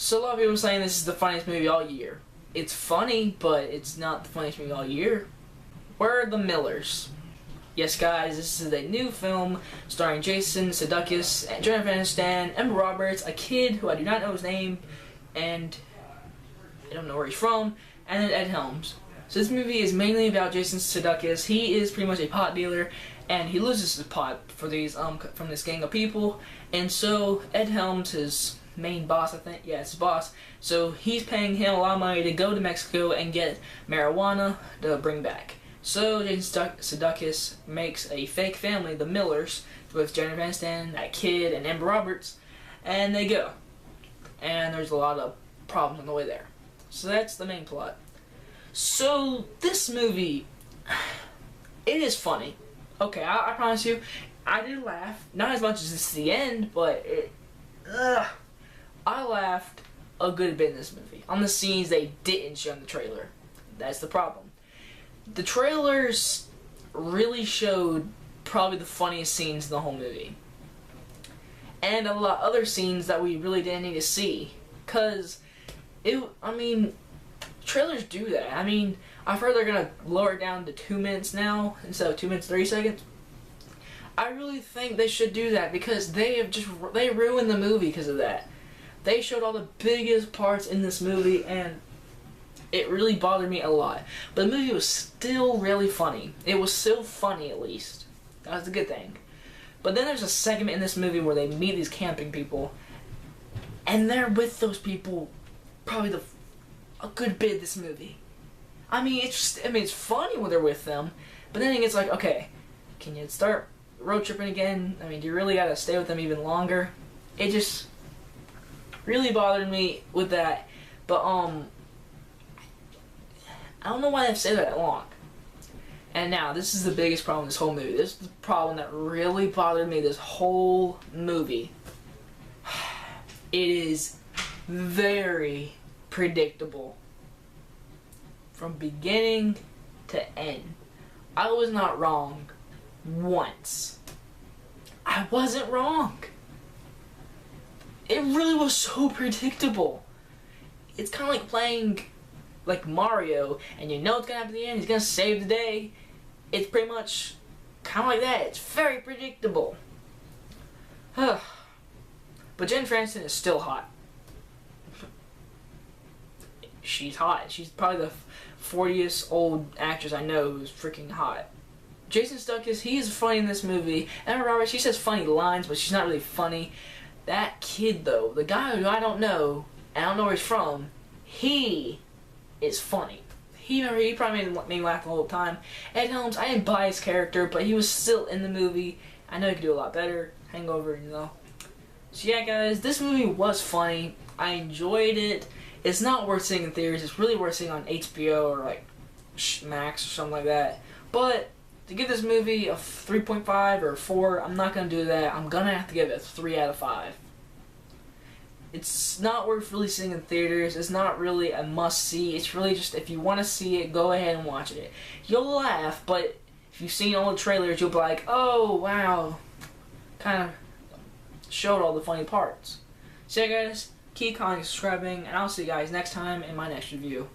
So a lot of people are saying this is the funniest movie all year. It's funny, but it's not the funniest movie all year. Where are the Millers? Yes, guys, this is a new film starring Jason Sudeikis, Jennifer Aniston, Emma Roberts, a kid who I do not know his name, and I don't know where he's from, and then Ed Helms. So this movie is mainly about Jason Sudeikis. He is pretty much a pot dealer, and he loses his pot for these from this gang of people. And so Ed Helms, his main boss, I think, yeah, it's his boss. So he's paying him a lot of money to go to Mexico and get marijuana to bring back. So Jason Sudeikis makes a fake family, the Millers, with Jennifer Aniston, that kid, and Emma Roberts, and they go. And there's a lot of problems on the way there. So that's the main plot. So this movie, it is funny. Okay, I promise you, I did laugh. Not as much as this is the end, but I laughed a good bit in this movie. On the scenes they didn't show in the trailer. That's the problem. The trailers really showed probably the funniest scenes in the whole movie. And a lot of other scenes that we really didn't need to see. Cause trailers do that. I mean, I've heard they're gonna lower it down to 2 minutes now instead of 2 minutes 30 seconds. I really think they should do that because they ruined the movie because of that. They showed all the biggest parts in this movie and it really bothered me a lot. But the movie was still really funny. It was still funny at least. That was a good thing. But then there's a segment in this movie where they meet these camping people and they're with those people probably a good bit of this movie. I mean, it's funny when they're with them, but then it gets like, okay, can you start road tripping again? I mean, do you really gotta stay with them even longer? It just really bothered me with that. But I don't know why they've stayed there that long. And now, this is the biggest problem with this whole movie. This is the problem that really bothered me this whole movie. It is very predictable. From beginning to end. I was not wrong once. I wasn't wrong. It really was so predictable. It's kind of like playing like Mario, and you know it's gonna happen at the end, he's gonna save the day. It's pretty much kind of like that. It's very predictable. But Jennifer Aniston is still hot. She's hot. She's probably the 40th old actress I know who's freaking hot. Jason Sudeikis, he is funny in this movie. Emma Roberts, she says funny lines, but she's not really funny. That kid, though, the guy who I don't know, and I don't know where he's from, he is funny. He probably made me laugh the whole time. Ed Helms, I didn't buy his character, but he was still in the movie. I know he could do a lot better. Hangover, you know. So yeah, guys, this movie was funny. I enjoyed it. It's not worth seeing in theaters. It's really worth seeing on HBO or like Max or something like that. But to give this movie a 3.5 or 4, I'm not going to do that. I'm going to have to give it a 3 out of 5. It's not worth really seeing in theaters. It's not really a must-see. It's really just, if you want to see it, go ahead and watch it. You'll laugh, but if you've seen all the trailers, you'll be like, oh, wow. Kind of showed all the funny parts. So yeah, guys, keep commenting, subscribing, and I'll see you guys next time in my next review.